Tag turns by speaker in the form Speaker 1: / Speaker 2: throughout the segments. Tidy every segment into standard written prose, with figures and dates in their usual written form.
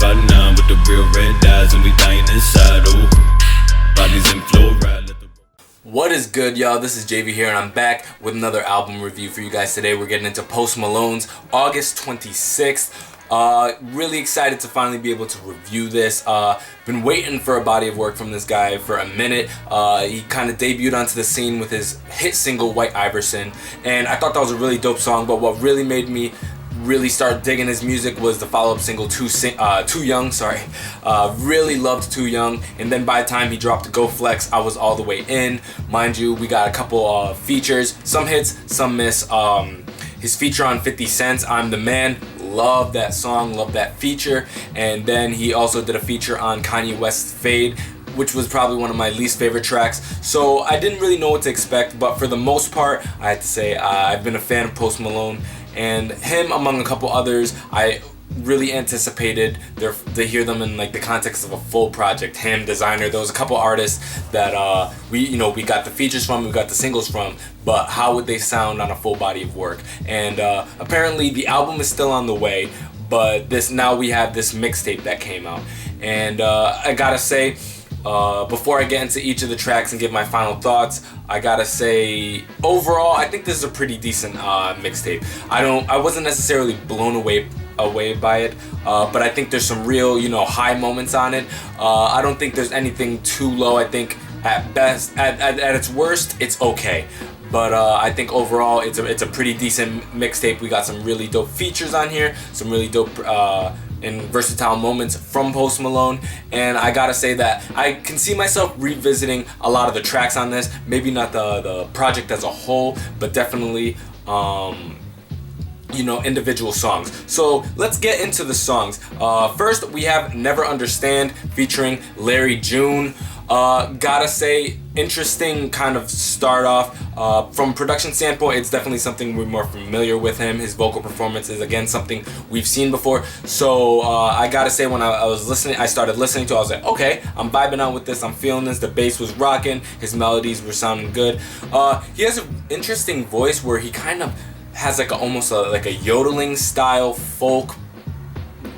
Speaker 1: 5'9" with the real red eyes, and we dying inside. Oh, bodies in fluoride.
Speaker 2: What is good, y'all? This is JV here, and I'm back with another album review for you guys today. We're getting into Post Malone's August 26th. Really excited to finally be able to review this. Been waiting for a body of work from this guy for a minute. He kind of debuted onto the scene with his hit single White Iverson, and I thought that was a really dope song. But what really made me really start digging his music was the follow-up single Too Young. Really loved Too Young, and then by the time he dropped Go Flex, I was all the way in. Mind you, we got a couple features, some hits, some miss. His feature on 50 Cent's I'm the Man, love that song, love that feature. And then he also did a feature on Kanye West's Fade, which was probably one of my least favorite tracks. So I didn't really know what to expect, but for the most part, I had to say I've been a fan of Post Malone, and him among a couple others. I really anticipated to hear them in like the context of a full project. Him, Designer, there was a couple artists that we got the features from, we got the singles from, but how would they sound on a full body of work? And apparently the album is still on the way, but now we have this mixtape that came out, and I gotta say, before I get into each of the tracks and give my final thoughts, I gotta say, overall, I think this is a pretty decent mixtape. I wasn't necessarily blown away by it, but I think there's some real, high moments on it. I don't think there's anything too low. I think at best, at its worst, it's okay. But I think overall, it's a pretty decent mixtape. We got some really dope features on here, some really dope and versatile moments from Post Malone, and I gotta say that I can see myself revisiting a lot of the tracks on this. Maybe not the project as a whole, but definitely individual songs. So let's get into the songs. First, we have Never Understand featuring Larry June. Gotta say, interesting kind of start off. From a production standpoint, it's definitely something we're more familiar with him. His vocal performance is, again, something we've seen before. So I gotta say, when I started listening to it, I was like, okay, I'm vibing out with this, I'm feeling this. The bass was rocking, his melodies were sounding good. He has an interesting voice where he kind of has almost like a yodeling style folk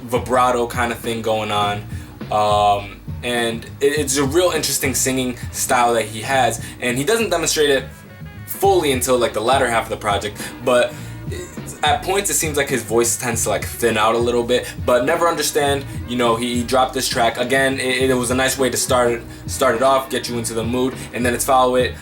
Speaker 2: vibrato kind of thing going on. And it's a real interesting singing style that he has, and he doesn't demonstrate it fully until the latter half of the project, but at points it seems like his voice tends to thin out a little bit. But Never Understand, he dropped this track again. It was a nice way to start it off, get you into the mood, and then it's follow it.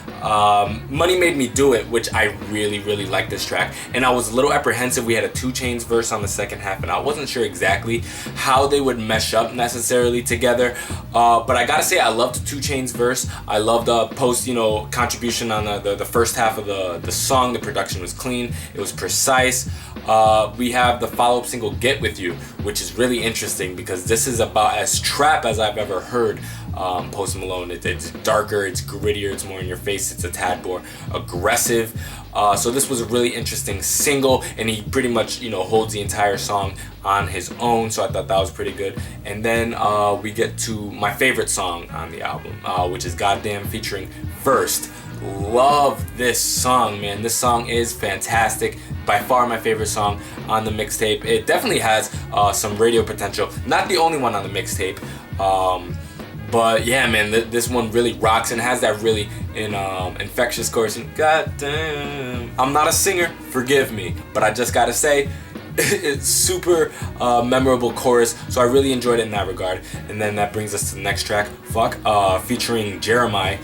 Speaker 2: Money Made Me Do It, which I really like this track, and I was a little apprehensive. We had a 2 Chainz verse on the second half, and I wasn't sure exactly how they would mesh up necessarily together, but I gotta say, I loved 2 Chainz verse. I loved Post contribution on the first half of the song. The production was clean, it was precise. We have the follow-up single Get With You, which is really interesting because this is about as trap as I've ever heard Post Malone. It's darker, it's grittier, it's more in your face, it's a tad more aggressive. So this was a really interesting single, and he pretty much holds the entire song on his own, so I thought that was pretty good. And then we get to my favorite song on the album, which is Goddamn featuring First. Love this song, man. This song is fantastic. By far my favorite song on the mixtape. It definitely has some radio potential. Not the only one on the mixtape, but yeah, man, this one really rocks and has that really infectious chorus. And goddamn, I'm not a singer, forgive me, but I just gotta say, it's super memorable chorus, so I really enjoyed it in that regard. And then that brings us to the next track, featuring Jeremiah.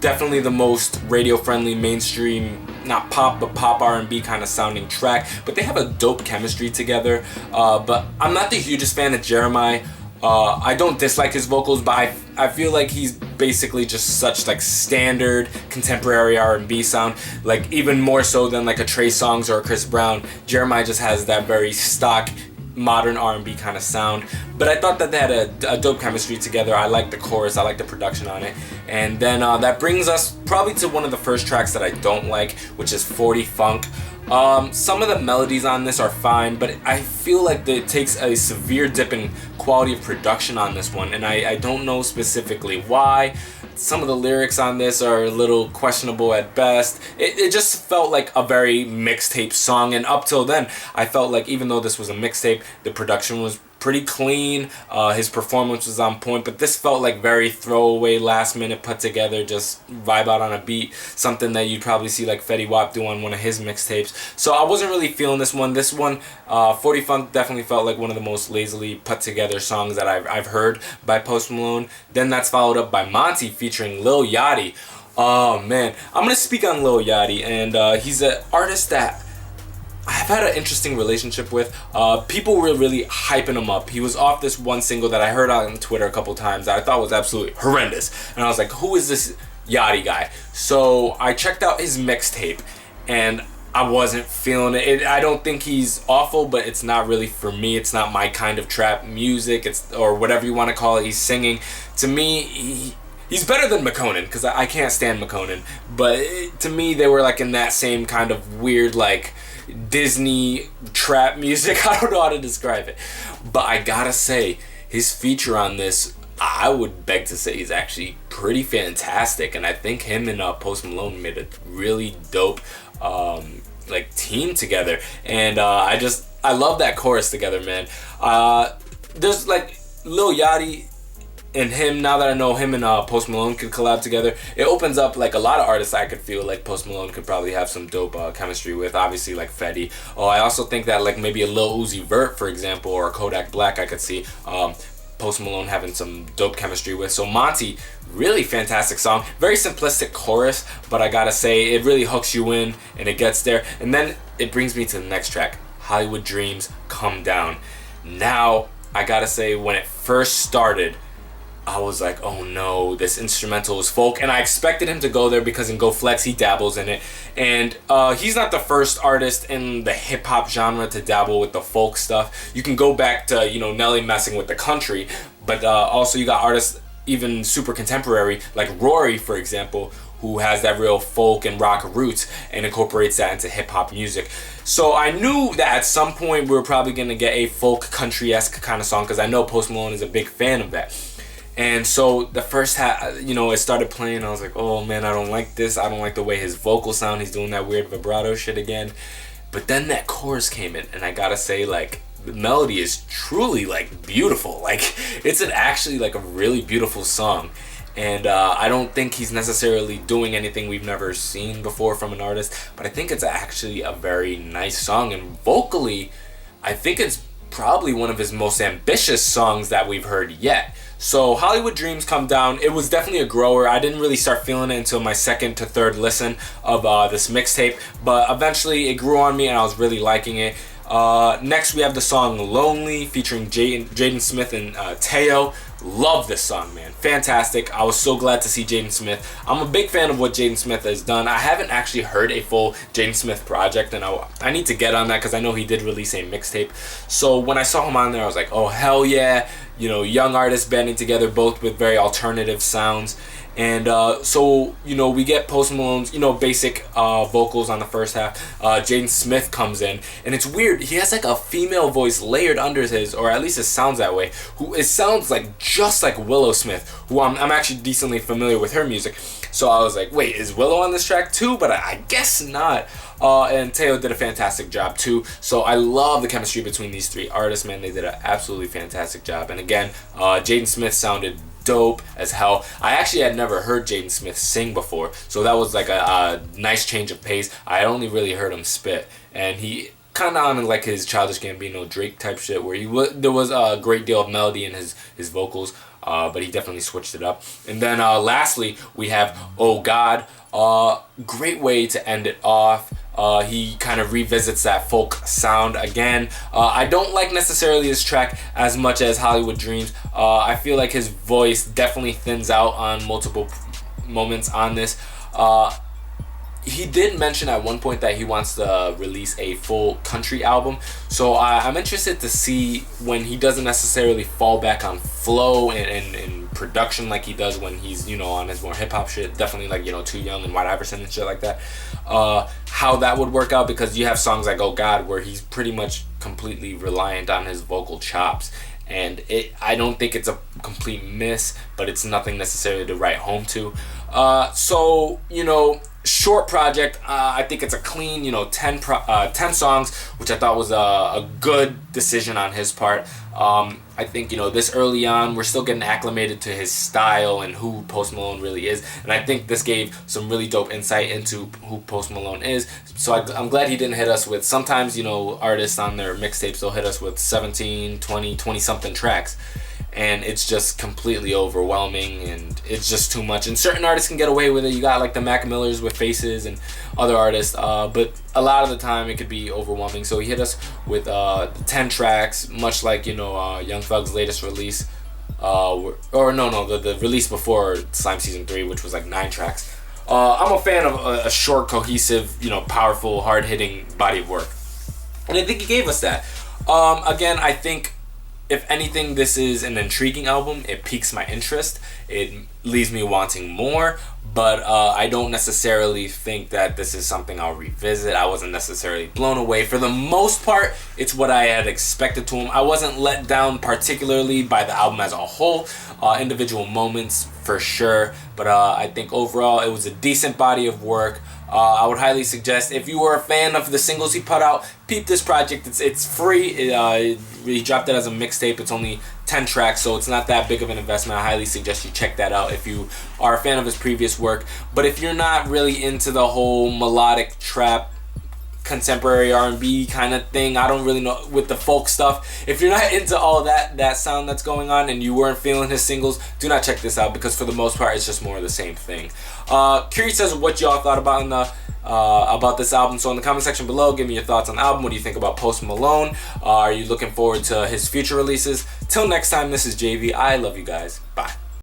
Speaker 2: Definitely the most radio-friendly, mainstream, not pop, but pop R&B kind of sounding track. But they have a dope chemistry together. But I'm not the hugest fan of Jeremiah. I don't dislike his vocals, but I feel like he's basically just such standard contemporary R&B sound, even more so than a Trey Songz or a Chris Brown. Jeremiah just has that very stock modern R&B kind of sound, but I thought that they had a dope chemistry together. I like the chorus, I like the production on it. And then that brings us probably to one of the first tracks that I don't like, which is 40 Funk. Some of the melodies on this are fine, but I feel like it takes a severe dip in quality of production on this one, and I don't know specifically why. Some of the lyrics on this are a little questionable at best. It just felt like a very mixtape song, and up till then, I felt like even though this was a mixtape, the production was pretty clean. His performance was on point, but this felt like very throwaway, last minute put together, just vibe out on a beat. Something that you'd probably see like Fetty Wap do on one of his mixtapes. So I wasn't really feeling this one. This one, 40 Funk definitely felt like one of the most lazily put together songs that I've heard by Post Malone. Then that's followed up by Monty featuring Lil Yachty. Oh man, I'm gonna speak on Lil Yachty, and he's an artist that I've had an interesting relationship with. People were really hyping him up. He was off this one single that I heard on Twitter a couple times that I thought was absolutely horrendous. And I was like, who is this Yachty guy? So I checked out his mixtape and I wasn't feeling it. I don't think he's awful, but it's not really for me. It's not my kind of trap music, or whatever you want to call it. He's singing. To me, he's better than McConan, because I can't stand McConan. But to me, they were like in that same kind of weird, like, Disney trap music. I don't know how to describe it, but I gotta say his feature on this, I would beg to say, is actually pretty fantastic, and I think him and Post Malone made a really dope like team together, and I love that chorus together, man. There's like Lil Yachty and him, now that I know him and Post Malone could collab together, it opens up like a lot of artists I could feel like Post Malone could probably have some dope chemistry with. Obviously like Fetty. I also think that like maybe a Lil Uzi Vert, for example, or Kodak Black, I could see Post Malone having some dope chemistry with. So Monty, really fantastic song. Very simplistic chorus, but I gotta say it really hooks you in and it gets there. And then it brings me to the next track, Hollywood Dreams, Come Down. Now, I gotta say, when it first started, I was like, oh no, this instrumental is folk. And I expected him to go there because in Go Flex, he dabbles in it. And he's not the first artist in the hip-hop genre to dabble with the folk stuff. You can go back to, Nelly messing with the country. But also you got artists even super contemporary, like Rory, for example, who has that real folk and rock roots and incorporates that into hip-hop music. So I knew that at some point we were probably going to get a folk country-esque kind of song, because I know Post Malone is a big fan of that. And so the first half, it started playing. I was like, oh man, I don't like this. I don't like the way his vocals sound. He's doing that weird vibrato shit again. But then that chorus came in, and I gotta say, like, the melody is truly, like, beautiful. Like, it's actually, like, a really beautiful song. And I don't think he's necessarily doing anything we've never seen before from an artist. But I think it's actually a very nice song. And vocally, I think it's probably one of his most ambitious songs that we've heard yet. So Hollywood Dreams, Come Down, it was definitely a grower. I didn't really start feeling it until my second to third listen of this mixtape, but eventually it grew on me and I was really liking it. Next we have the song Lonely featuring Jaden Smith and Teo. Love this song, man. Fantastic. I was so glad to see Jaden Smith. I'm a big fan of what Jaden Smith has done. I haven't actually heard a full Jaden Smith project, and I need to get on that because I know he did release a mixtape. So when I saw him on there, I was like, oh, hell yeah. Young artists banding together, both with very alternative sounds. And so we get Post Malone's basic vocals on the first half. Jaden Smith comes in, and it's weird, he has like a female voice layered under his, or at least it sounds that way, it sounds like just like Willow Smith, who I'm actually decently familiar with her music. So I was like, wait, is Willow on this track too? But I guess not. And Teo did a fantastic job too. So I love the chemistry between these three artists, man. They did an absolutely fantastic job. And again, Jaden Smith sounded dope as hell. I actually had never heard Jaden Smith sing before, so that was like a nice change of pace. I only really heard him spit, and he kind of on like his Childish Gambino Drake type shit, where there was a great deal of melody in his vocals, but he definitely switched it up. And then lastly we have Oh God. Great way to end it off. He kind of revisits that folk sound again. I don't like necessarily this track as much as Hollywood Dreams. I feel like his voice definitely thins out on multiple moments on this. He did mention at one point that he wants to release a full country album, so I'm interested to see when he doesn't necessarily fall back on flow and production like he does when he's on his more hip-hop shit, definitely like Too Young and White Iverson and shit like that, how that would work out, because you have songs like Oh God where he's pretty much completely reliant on his vocal chops, and I don't think it's a complete miss, but it's nothing necessarily to write home to. So short project. I think it's a clean, 10 songs, which I thought was a good decision on his part. I think, this early on, we're still getting acclimated to his style and who Post Malone really is. And I think this gave some really dope insight into who Post Malone is. So I'm glad he didn't hit us with, sometimes, artists on their mixtapes, they'll hit us with 17, 20 something tracks. And it's just completely overwhelming, and it's just too much. And certain artists can get away with it. You got like the Mac Millers with Faces and other artists, but a lot of the time it could be overwhelming. So he hit us with 10 tracks, much like Young Thug's latest release, the release before Slime Season 3, which was like 9 tracks. I'm a fan of a short, cohesive, powerful, hard-hitting body of work, and I think he gave us that. Again, I think, if anything, this is an intriguing album. It piques my interest. It leaves me wanting more, but I don't necessarily think that this is something I'll revisit. I wasn't necessarily blown away. For the most part, it's what I had expected to him. I wasn't let down particularly by the album as a whole. Individual moments for sure, but I think overall it was a decent body of work. I would highly suggest, if you were a fan of the singles he put out, peep this project. It's free. He dropped it as a mixtape. It's only 10 tracks, so it's not that big of an investment. I highly suggest you check that out if you are a fan of his previous work. But if you're not really into the whole melodic trap, contemporary R&B kind of thing, I don't really know, with the folk stuff, if you're not into all that sound that's going on and you weren't feeling his singles, do not check this out, because for the most part it's just more of the same thing. Curious as to what y'all thought about this album. So in the comment section below, give me your thoughts on the album. What do you think about Post Malone? Are you looking forward to his future releases? Till next time, this is JV. I love you guys. Bye.